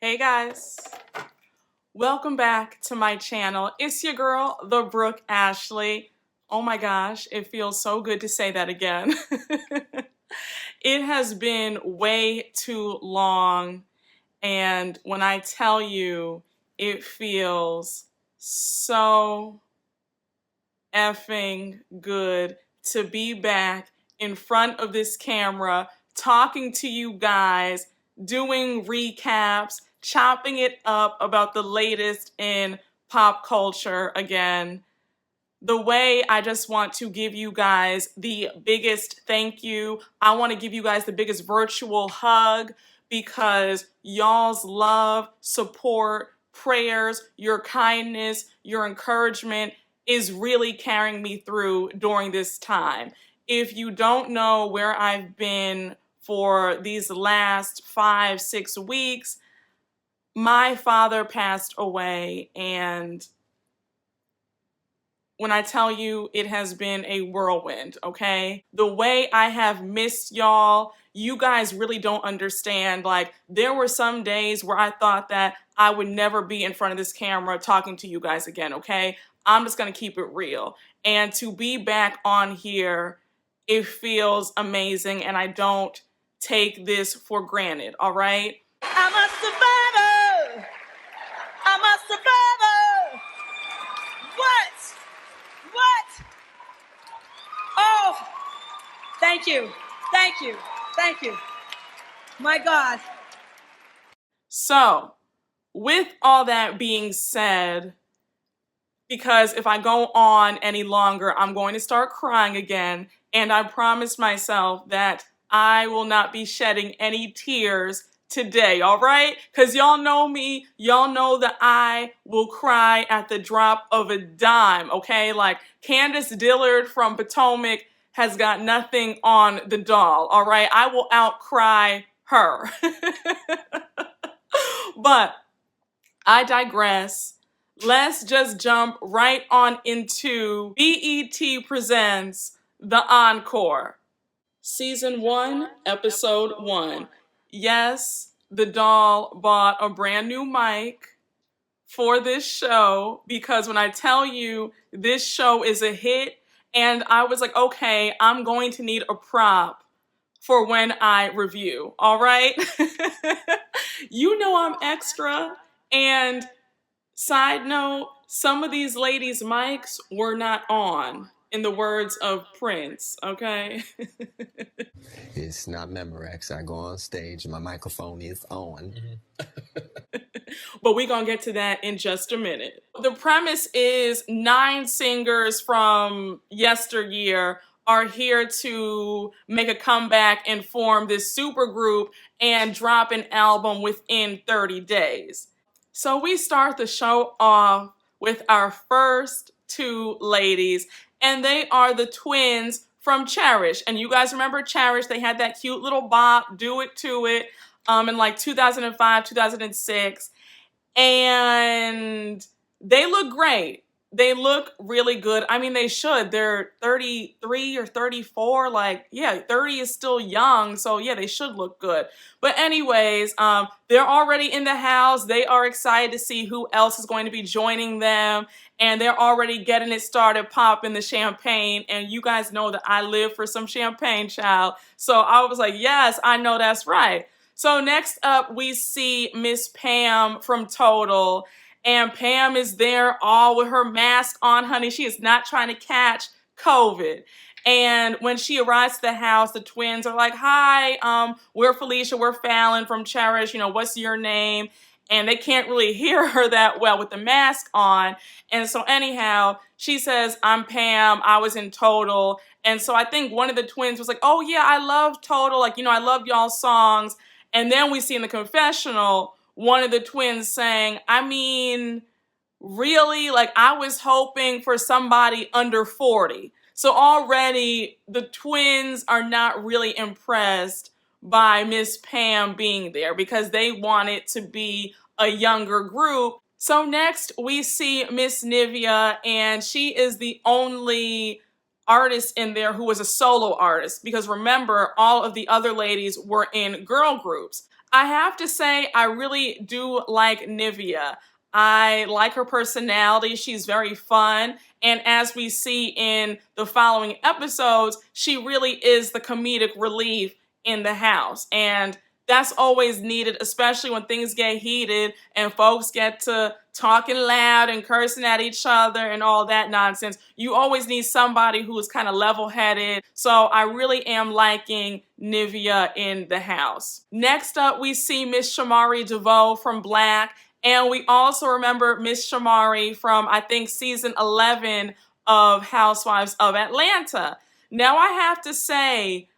Hey guys, welcome back to my channel. It's your girl, the Brooke Ashley. Oh my gosh, it feels so good to say that again. It has been way too long, and when I tell you, it feels so effing good to be back in front of this camera, talking to you guys, doing recaps, chopping it up about the latest in pop culture again. The way I just want to give you guys the biggest thank you. I want to give you guys the biggest virtual hug because y'all's love, support, prayers, your kindness, your encouragement is really carrying me through during this time. If you don't know where I've been for these last 5-6 weeks, my father passed away, and when I tell you it has been a whirlwind, okay? The way I have missed y'all, you guys really don't understand. Like, there were some days where I thought that I would never be in front of this camera talking to you guys again, okay? I'm just gonna keep it real. And to be back on here, it feels amazing, and I don't take this for granted, all right? I'm a survivor! I'm a survivor! What? What? Oh, thank you. Thank you. Thank you. My God. So, with all that being said, because if I go on any longer, I'm going to start crying again, and I promised myself that I will not be shedding any tears today, all right? Because y'all know me, y'all know that I will cry at the drop of a dime, okay? Like, Candace Dillard from Potomac has got nothing on the doll, all right? I will outcry her. But I digress. Let's just jump right on into BET Presents The Encore. Season 1, Episode 1. Yes, the doll bought a brand new mic for this show because when I tell you this show is a hit, and I was like, okay, I'm going to need a prop for when I review, all right? You know I'm extra, and side note, some of these ladies' mics were not on, in the words of Prince, okay? It's not Memorex. I go on stage and my microphone is on. But we're gonna get to that in just a minute. The premise is 9 singers from yesteryear are here to make a comeback and form this super group and drop an album within 30 days. So we start the show off with our first 2 ladies, and they are the twins from Cherish. And you guys remember Cherish? They had that cute little bop, Do It To It, in like 2005, 2006. And they look great. They look really good. I mean, they should. They're 33 or 34. Like, yeah, 30 is still young. So, yeah, they should look good. But anyways, they're already in the house. They are excited to see who else is going to be joining them. And they're already getting it started, popping the champagne. And you guys know that I live for some champagne, child. So I was like, yes, I know that's right. So next up, we see Miss Pam from Total. And Pam is there all with her mask on, honey. She is not trying to catch COVID. And when she arrives to the house, the twins are like, hi, we're Felicia, we're Fallon from Cherish. You know, what's your name? And they can't really hear her that well with the mask on. And so anyhow, she says, I'm Pam, I was in Total. And so I think one of the twins was like, oh yeah, I love Total. Like, you know, I love y'all's songs. And then we see in the confessional, one of the twins saying, I mean, really? Like, I was hoping for somebody under 40. So already the twins are not really impressed by Miss Pam being there because they want it to be a younger group. So next we see Miss Nivea, and she is the only artist in there who was a solo artist because remember, all of the other ladies were in girl groups. I have to say, I really do like Nivea. I like her personality. She's very fun. And as we see in the following episodes, she really is the comedic relief in the house. And that's always needed, especially when things get heated and folks get to talking loud and cursing at each other and all that nonsense. You always need somebody who's kind of level-headed. So I really am liking Nivea in the house. Next up, we see Miss Shamari DeVoe from Black. And we also remember Miss Shamari from, I think, season 11 of Housewives of Atlanta. Now, I have to say,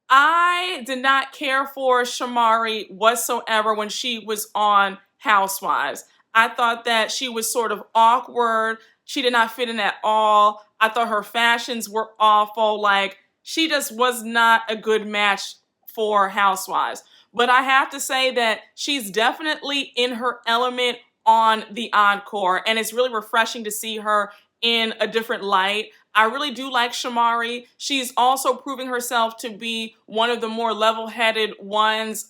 I did not care for Shamari whatsoever when she was on Housewives. I thought that she was sort of awkward. She did not fit in at all. I thought her fashions were awful. Like, she just was not a good match for Housewives. But I have to say that she's definitely in her element on the Encore, and it's really refreshing to see her in a different light. I really do like Shamari. She's also proving herself to be one of the more level-headed ones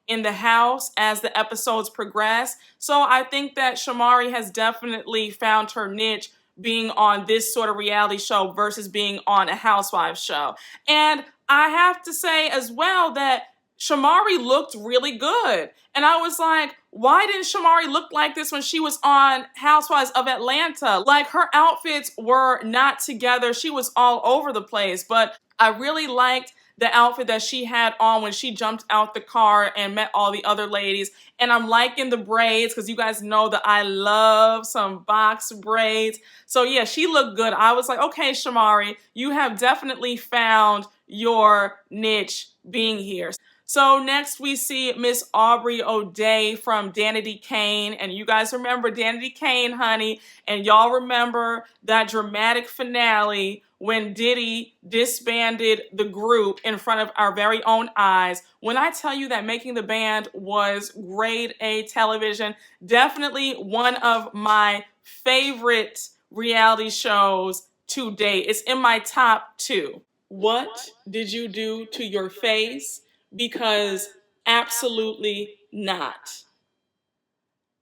in the house as the episodes progress. So I think that Shamari has definitely found her niche being on this sort of reality show versus being on a Housewives show. And I have to say as well that Shamari looked really good. And I was like, why didn't Shamari look like this when she was on Housewives of Atlanta? Like, her outfits were not together. She was all over the place. But I really liked the outfit that she had on when she jumped out the car and met all the other ladies. And I'm liking the braids because you guys know that I love some box braids. So yeah, she looked good. I was like, okay, Shamari, you have definitely found your niche being here. So next we see Miss Aubrey O'Day from Danity Kane. And you guys remember Danity Kane, honey. And y'all remember that dramatic finale when Diddy disbanded the group in front of our very own eyes. When I tell you that Making the Band was grade A television, definitely one of my favorite reality shows to date. It's in my top 2. What did you do to your face? Because absolutely not.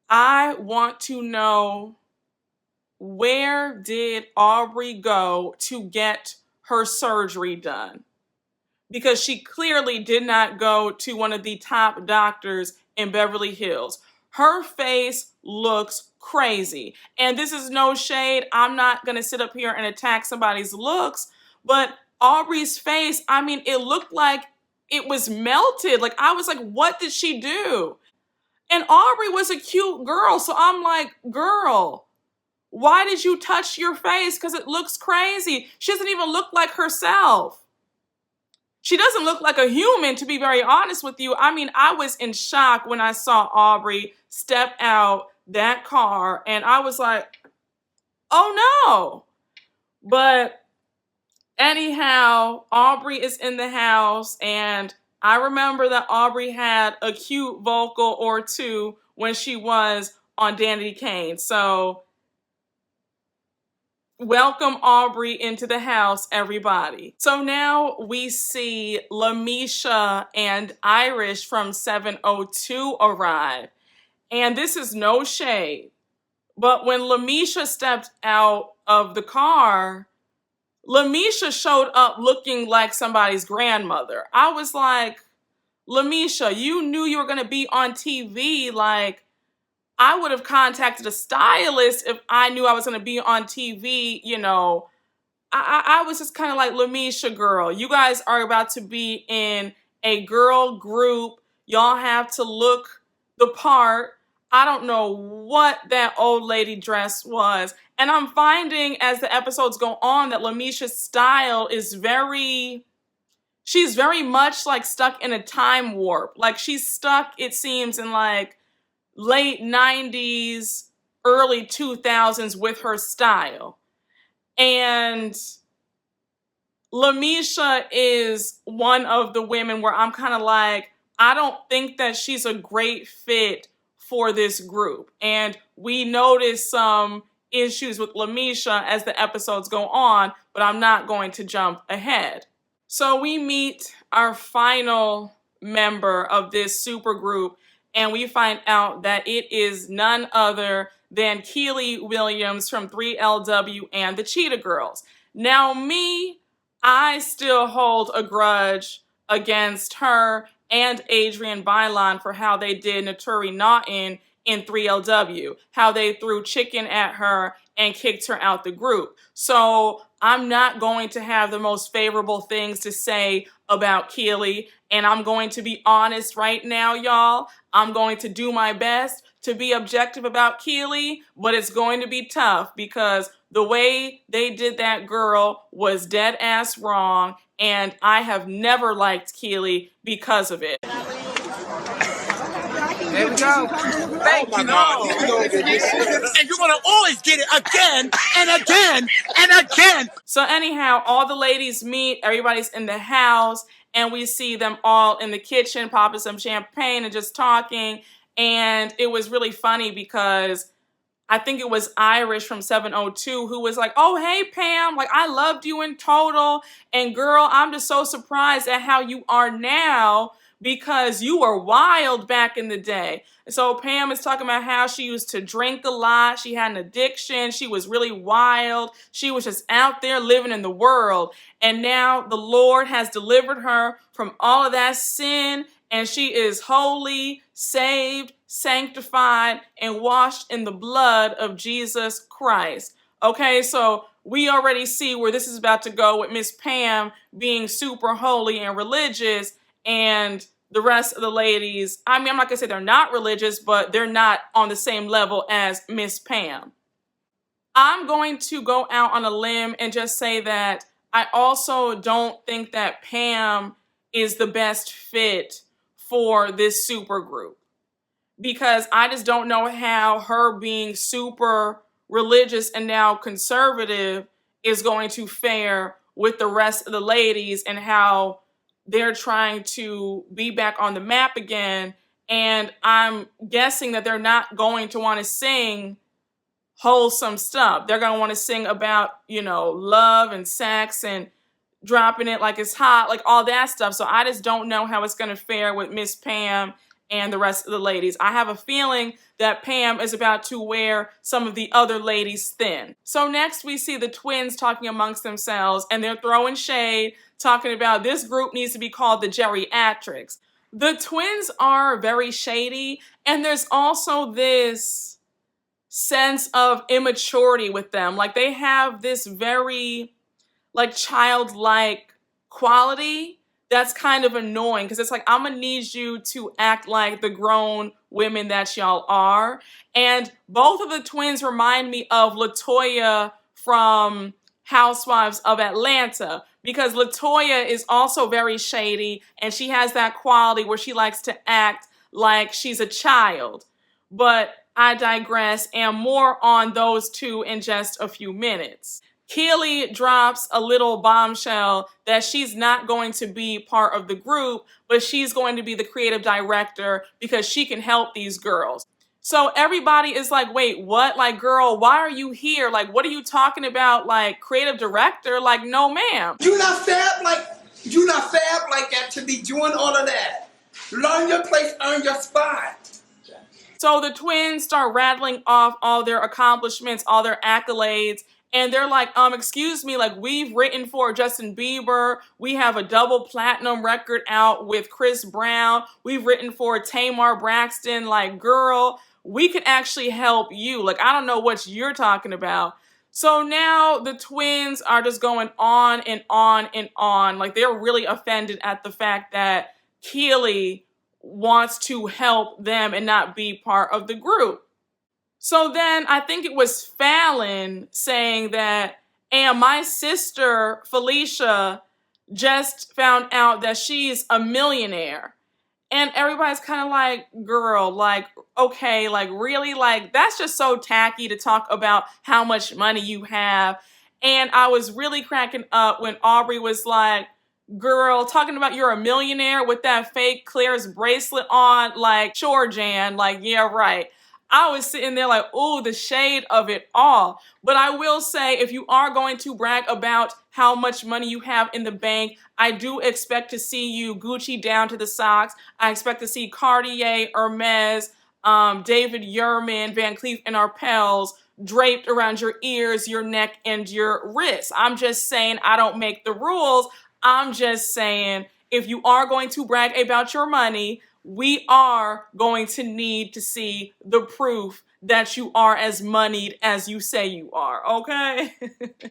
I want to know, where did Aubrey go to get her surgery done? Because she clearly did not go to one of the top doctors in Beverly Hills. Her face looks crazy. And this is no shade. I'm not going to sit up here and attack somebody's looks, but Aubrey's face, I mean, it looked like it was melted. Like, I was like, what did she do? And Aubrey was a cute girl. So I'm like, girl, why did you touch your face? Because it looks crazy. She doesn't even look like herself. She doesn't look like a human, to be very honest with you. I mean, I was in shock when I saw Aubrey step out that car. And I was like, oh no. But anyhow, Aubrey is in the house, and I remember that Aubrey had a cute vocal or two when she was on Danity Kane. So welcome Aubrey into the house, everybody. So now we see Lamisha and Irish from 702 arrive. And this is no shade, but when Lamisha stepped out of the car, Lamisha showed up looking like somebody's grandmother. I was like, Lamisha, you knew you were going to be on TV. Like, I would have contacted a stylist if I knew I was going to be on TV. You know, I was just kind of like, Lamisha, girl, you guys are about to be in a girl group. Y'all have to look the part. I don't know what that old lady dress was. And I'm finding as the episodes go on that Lamisha's style is she's very much like stuck in a time warp. Like, she's stuck, it seems, in like late 90s, early 2000s with her style. And Lamisha is one of the women where I'm kind of like, I don't think that she's a great fit for this group. And we notice some issues with Lamisha as the episodes go on, but I'm not going to jump ahead. So we meet our final member of this super group, and we find out that it is none other than Kiely Williams from 3LW and the Cheetah Girls. Now me, I still hold a grudge against her and Adrienne Bailon for how they did Naturi Naughton in 3LW, how they threw chicken at her and kicked her out the group. So I'm not going to have the most favorable things to say about Kiely, and I'm going to be honest right now, y'all. I'm going to do my best to be objective about Kiely, but it's going to be tough because the way they did that girl was dead ass wrong, and I have never liked Kiely because of it. There we go. Thank you. God. And you're gonna always get it again and again and again. So anyhow, all the ladies meet, everybody's in the house, and we see them all in the kitchen popping some champagne and just talking. And it was really funny because I think it was Irish from 702 who was like, oh, hey, Pam, like, I loved you in total. And girl, I'm just so surprised at how you are now because you were wild back in the day. So Pam is talking about how she used to drink a lot. She had an addiction. She was really wild. She was just out there living in the world. And now the Lord has delivered her from all of that sin. And she is holy, saved, sanctified, and washed in the blood of Jesus Christ. Okay, so we already see where this is about to go with Miss Pam being super holy and religious, and the rest of the ladies, I mean, I'm not going to say they're not religious, but they're not on the same level as Miss Pam. I'm going to go out on a limb and just say that I also don't think that Pam is the best fit for this super group, because I just don't know how her being super religious and now conservative is going to fare with the rest of the ladies and how they're trying to be back on the map again. And I'm guessing that they're not going to want to sing wholesome stuff. They're going to want to sing about, you know, love and sex and dropping it like it's hot, like all that stuff. So I just don't know how it's going to fare with Miss Pam and the rest of the ladies. I have a feeling that Pam is about to wear some of the other ladies thin. So next we see the twins talking amongst themselves, and they're throwing shade, talking about this group needs to be called the Geriatrics. The twins are very shady, and there's also this sense of immaturity with them. Like they have this very like childlike quality that's kind of annoying, because it's like, I'm gonna need you to act like the grown women that y'all are. And both of the twins remind me of LaToya from Housewives of Atlanta, because LaToya is also very shady and she has that quality where she likes to act like she's a child. But I digress, and more on those two in just a few minutes. Kiely drops a little bombshell that she's not going to be part of the group, but she's going to be the creative director because she can help these girls. So everybody is like, wait, what? Like, girl, why are you here? Like, what are you talking about? Like, creative director? Like, no, ma'am. You're not fab like that to be doing all of that. Learn your place, earn your spot. So the twins start rattling off all their accomplishments, all their accolades, and they're like, excuse me, like, we've written for Justin Bieber. We have a double platinum record out with Chris Brown. We've written for Tamar Braxton. Like, girl, we could actually help you. Like, I don't know what you're talking about. So now the twins are just going on and on and on. Like, they're really offended at the fact that Kiely wants to help them and not be part of the group. So then I think it was Fallon saying that, and my sister Felicia just found out that she's a millionaire. And everybody's kind of like, girl, like, okay, like, really? Like, that's just so tacky to talk about how much money you have. And I was really cracking up when Aubrey was like, girl, talking about you're a millionaire with that fake Claire's bracelet on, like, sure, Jan, like, yeah, right. I was sitting there like, ooh, the shade of it all. But I will say, if you are going to brag about how much money you have in the bank, I do expect to see you Gucci down to the socks. I expect to see Cartier, Hermes, David Yurman, Van Cleef and Arpels draped around your ears, your neck, and your wrists. I'm just saying I don't make the rules. I'm just saying if you are going to brag about your money, we are going to need to see the proof that you are as moneyed as you say you are, okay?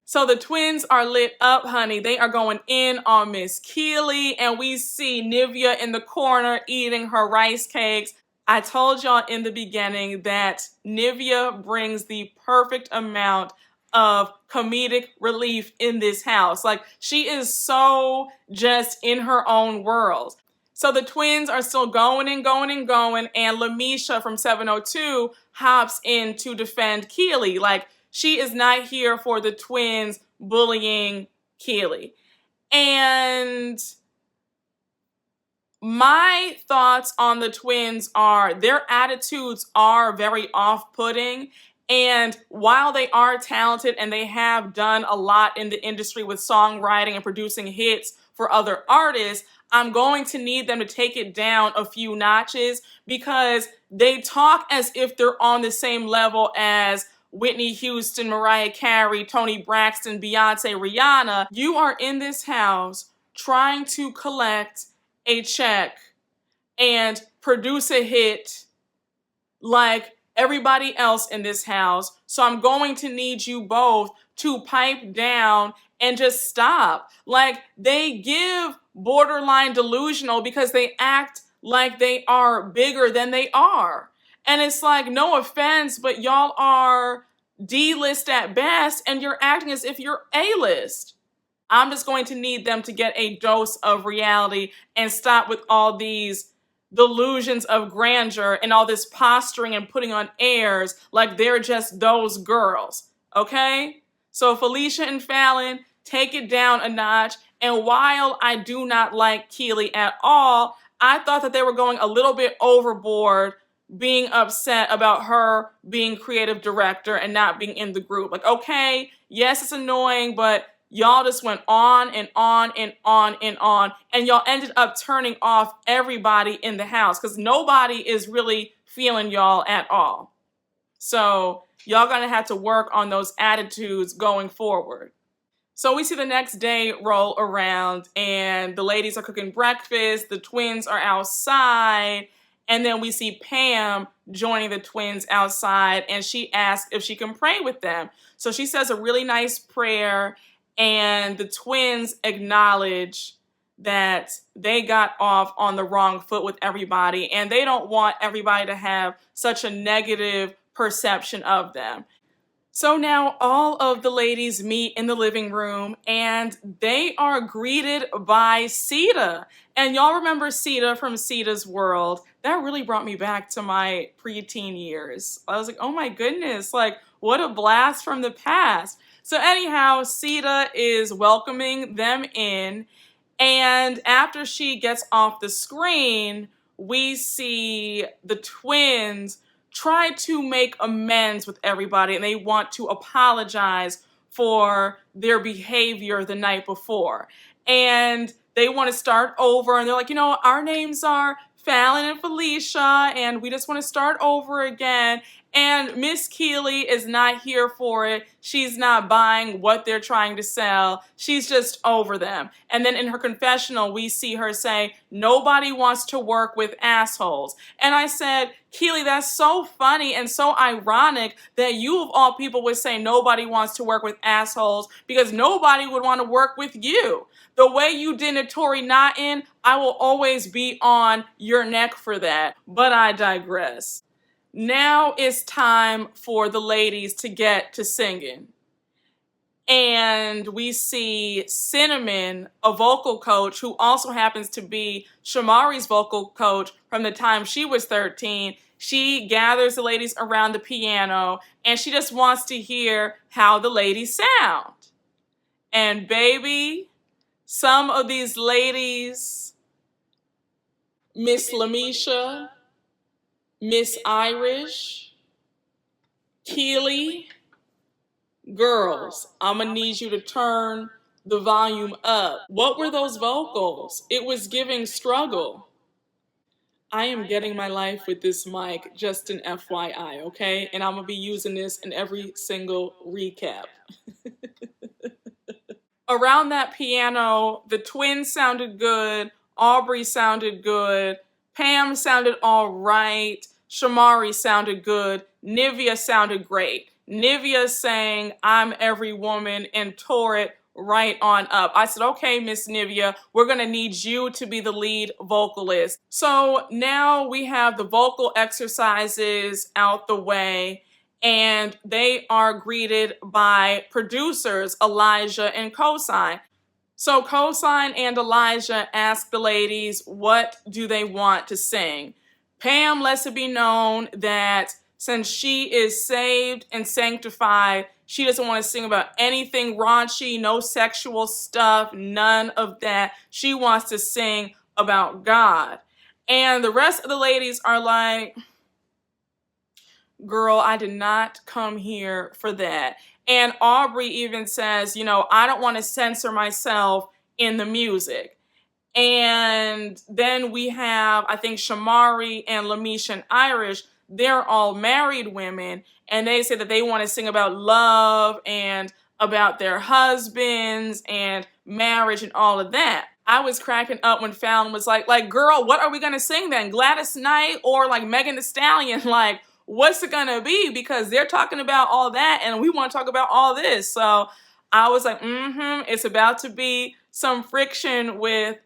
So the twins are lit up, honey. They are going in on Miss Kiely, and we see Nivea in the corner eating her rice cakes. I told y'all in the beginning that Nivea brings the perfect amount of comedic relief in this house. Like, she is so just in her own world. So the twins are still going and going and going, and Lamisha from 702 hops in to defend Kiely. Like, she is not here for the twins bullying Kiely. And my thoughts on the twins are their attitudes are very off-putting. And while they are talented and they have done a lot in the industry with songwriting and producing hits for other artists, I'm going to need them to take it down a few notches because they talk as if they're on the same level as Whitney Houston, Mariah Carey, Toni Braxton, Beyonce, Rihanna. You are in this house trying to collect a check and produce a hit like everybody else in this house. So I'm going to need you both to pipe down and just stop. Like, they give borderline delusional because they act like they are bigger than they are. And it's like, no offense, but y'all are D-list at best and you're acting as if you're A-list. I'm just going to need them to get a dose of reality and stop with all these delusions of grandeur and all this posturing and putting on airs like they're just those girls, okay? So Felicia and Fallon, take it down a notch. And while I do not like Kiely at all, I thought that they were going a little bit overboard being upset about her being creative director and not being in the group. Like, okay, yes, it's annoying, but y'all just went on and on and on and on, and y'all ended up turning off everybody in the house because nobody is really feeling y'all at all. So y'all gonna have to work on those attitudes going forward. So we see the next day roll around and the ladies are cooking breakfast, the twins are outside, and then we see Pam joining the twins outside and she asks if she can pray with them. So she says a really nice prayer and the twins acknowledge that they got off on the wrong foot with everybody and they don't want everybody to have such a negative perception of them. So now all of the ladies meet in the living room and they are greeted by Sita. And y'all remember Sita from Sita's World. That really brought me back to my preteen years. I was like, oh my goodness, like what a blast from the past. So anyhow, Sita is welcoming them in. And after she gets off the screen, we see the twins try to make amends with everybody and they want to apologize for their behavior the night before. And they want to start over and they're like, you know, our names are Fallon and Felicia and we just want to start over again. And Miss Kiely is not here for it. She's not buying what they're trying to sell. She's just over them. And then in her confessional, we see her say, nobody wants to work with assholes. And I said, Kiely, that's so funny and so ironic that you of all people would say nobody wants to work with assholes because nobody would want to work with you. The way you did Notori Natin, I will always be on your neck for that. But I digress. Now it's time for the ladies to get to singing. And we see Cinnamon, a vocal coach who also happens to be Shamari's vocal coach from the time she was 13. She gathers the ladies around the piano and she just wants to hear how the ladies sound. And baby, some of these ladies, Miss Lamisha, Miss Irish, Kiely, girls, I'm gonna need you to turn the volume up. What were those vocals? It was giving struggle. I am getting my life with this mic, just an FYI, okay? And I'm gonna be using this in every single recap. Around that piano, the twins sounded good, Aubrey sounded good, Pam sounded all right, Shamari sounded good, Nivea sounded great. Nivea sang I'm Every Woman and tore it right on up. I said, okay, Miss Nivea, we're gonna need you to be the lead vocalist. So now we have the vocal exercises out the way, and they are greeted by producers Elijah and Cosign. So Cosign and Elijah ask the ladies what do they want to sing. Pam lets it be known that since she is saved and sanctified, she doesn't want to sing about anything raunchy, no sexual stuff, none of that. She wants to sing about God. And the rest of the ladies are like, girl, I did not come here for that. And Aubrey even says, I don't want to censor myself in the music. And then we have, I think, Shamari and Lamisha and Irish. They're all married women, and they say that they want to sing about love and about their husbands and marriage and all of that. I was cracking up when Fallon was like, girl, what are we gonna sing then? Gladys Knight or like Megan Thee Stallion? Like, what's it gonna be? Because they're talking about all that, and we want to talk about all this. So I was like, it's about to be some friction with,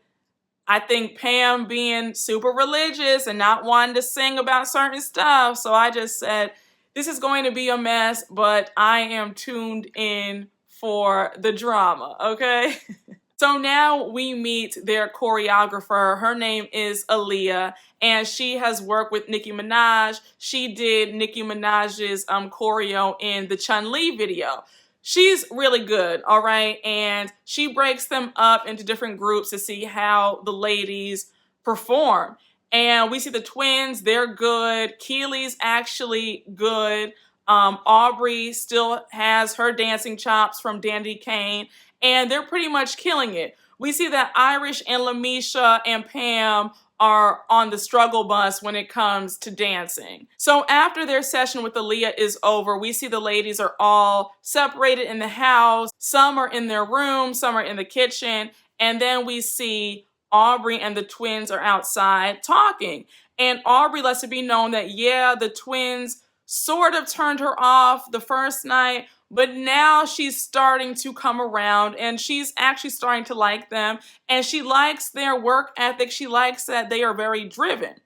I think, Pam being super religious and not wanting to sing about certain stuff. So I just said, this is going to be a mess, but I am tuned in for the drama, okay? So now we meet their choreographer. Her name is Aaliyah, and she has worked with Nicki Minaj. She did Nicki Minaj's choreo in the Chun-Li video. She's really good, all right? And she breaks them up into different groups to see how the ladies perform. And we see the twins, they're good. Kiely's actually good. Aubrey still has her dancing chops from Dandy Kane, and they're pretty much killing it. We see that Irish and Lamisha and Pam are on the struggle bus when it comes to dancing. So after their session with Aaliyah is over, we see the ladies are all separated in the house. Some are in their room, some are in the kitchen, and then we see Aubrey and the twins are outside talking. And Aubrey lets it be known that, yeah, the twins sort of turned her off the first night, but now she's starting to come around and she's actually starting to like them, and she likes their work ethic. She likes that they are very driven.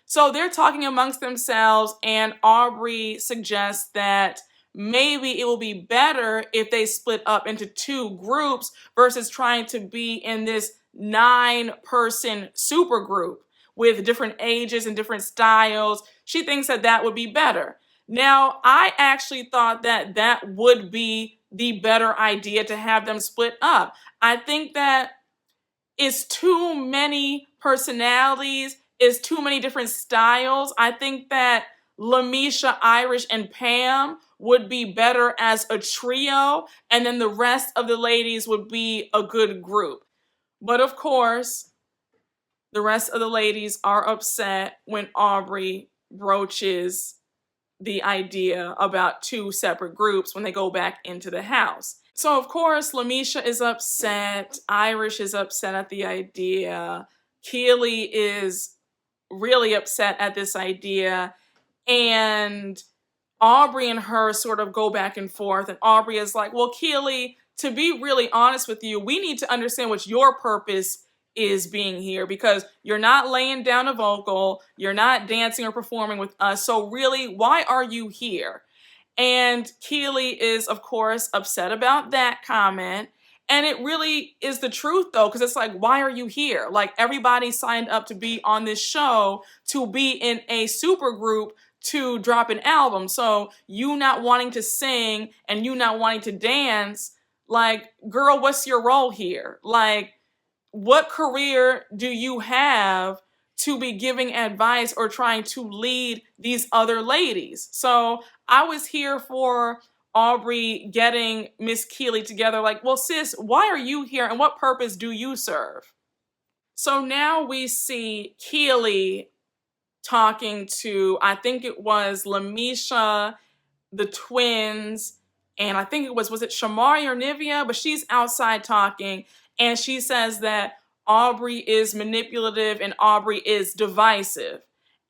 So they're talking amongst themselves, and Aubrey suggests that maybe it will be better if they split up into two groups versus trying to be in this 9-person super group with different ages and different styles. She thinks that that would be better. Now, I actually thought that that would be the better idea, to have them split up. I think that it's too many personalities, it's too many different styles. I think that Lamisha, Irish, and Pam would be better as a trio, and then the rest of the ladies would be a good group. But of course, the rest of the ladies are upset when Aubrey broaches the idea about two separate groups when they go back into the house. So of course, Lamisha is upset, Irish is upset at the idea, Kiely is really upset at this idea, and Aubrey and her sort of go back and forth, and Aubrey is like, well, Kiely, to be really honest with you, we need to understand what your purpose is being here, because you're not laying down a vocal, you're not dancing or performing with us, so really, why are you here? And Kiely is, of course, upset about that comment, and it really is the truth, though, because it's like, why are you here? Like, everybody signed up to be on this show, to be in a super group, to drop an album, so you not wanting to sing and you not wanting to dance, like, girl, what's your role here? Like, what career do you have to be giving advice or trying to lead these other ladies. So I was here for Aubrey getting Miss Kiely together. Like, well, sis, why are you here and what purpose do you serve? So now we see Kiely talking to, I think it was Lamisha, the twins, and I think was it Shamari or Nivea? But she's outside talking, and she says that Aubrey is manipulative and Aubrey is divisive.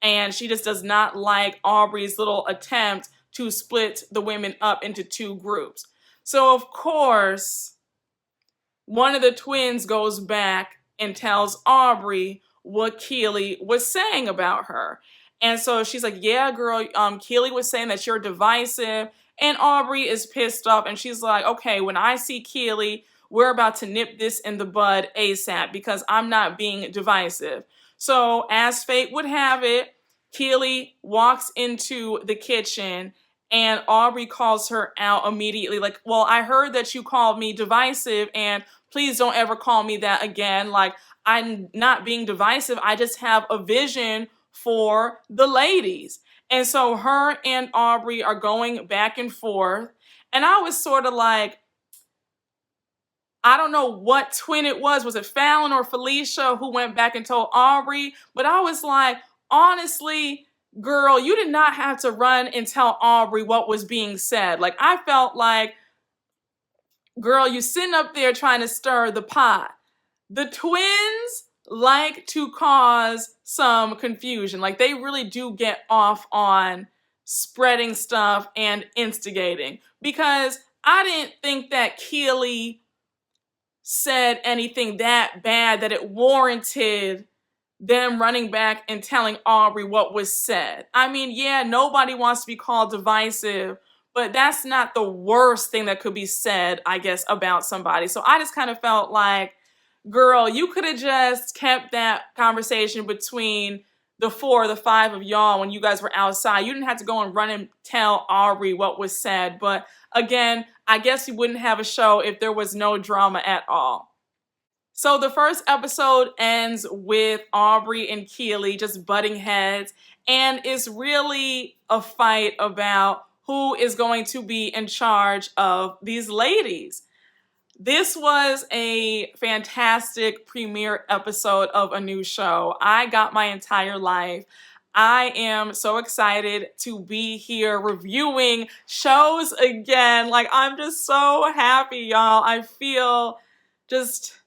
And she just does not like Aubrey's little attempt to split the women up into two groups. So, of course, one of the twins goes back and tells Aubrey what Kiely was saying about her. And so she's like, yeah, girl, Kiely was saying that you're divisive. And Aubrey is pissed off. And she's like, okay, when I see Kiely, we're about to nip this in the bud ASAP because I'm not being divisive. So as fate would have it, Kiely walks into the kitchen and Aubrey calls her out immediately. Like, well, I heard that you called me divisive and please don't ever call me that again. Like, I'm not being divisive. I just have a vision for the ladies. And so her and Aubrey are going back and forth. And I was sort of like, I don't know what twin it was. Was it Fallon or Felicia who went back and told Aubrey? But I was like, honestly, girl, you did not have to run and tell Aubrey what was being said. Like, I felt like, girl, you sitting up there trying to stir the pot. The twins like to cause some confusion. Like, they really do get off on spreading stuff and instigating. Because I didn't think that Kiely said anything that bad that it warranted them running back and telling Aubrey what was said. I mean, yeah, nobody wants to be called divisive, but that's not the worst thing that could be said, I guess, about somebody. So I just kind of felt like, girl, you could have just kept that conversation between the 4 or the 5 of y'all when you guys were outside. You didn't have to go and run and tell Aubrey what was said. But again, I guess you wouldn't have a show if there was no drama at all. So the first episode ends with Aubrey and Kiely just butting heads, and it's really a fight about who is going to be in charge of these ladies. This was a fantastic premiere episode of a new show. I got my entire life. I am so excited to be here reviewing shows again. Like, I'm just so happy, y'all. I feel just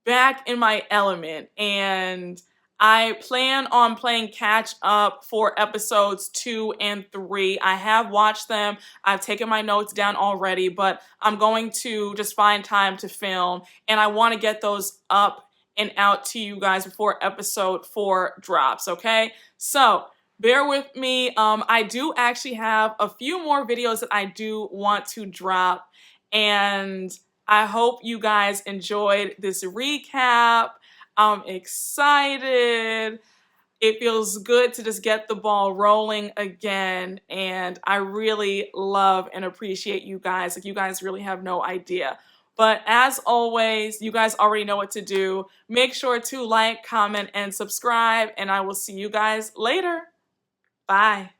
back in my element, and I plan on playing catch up for episodes 2 and 3. I have watched them. I've taken my notes down already, but I'm going to just find time to film, and I want to get those up and out to you guys before episode 4 drops, okay? So bear with me. I do actually have a few more videos that I do want to drop, and I hope you guys enjoyed this recap. I'm excited. It feels good to just get the ball rolling again. And I really love and appreciate you guys. Like, you guys really have no idea. But as always, you guys already know what to do. Make sure to like, comment, and subscribe. And I will see you guys later. Bye.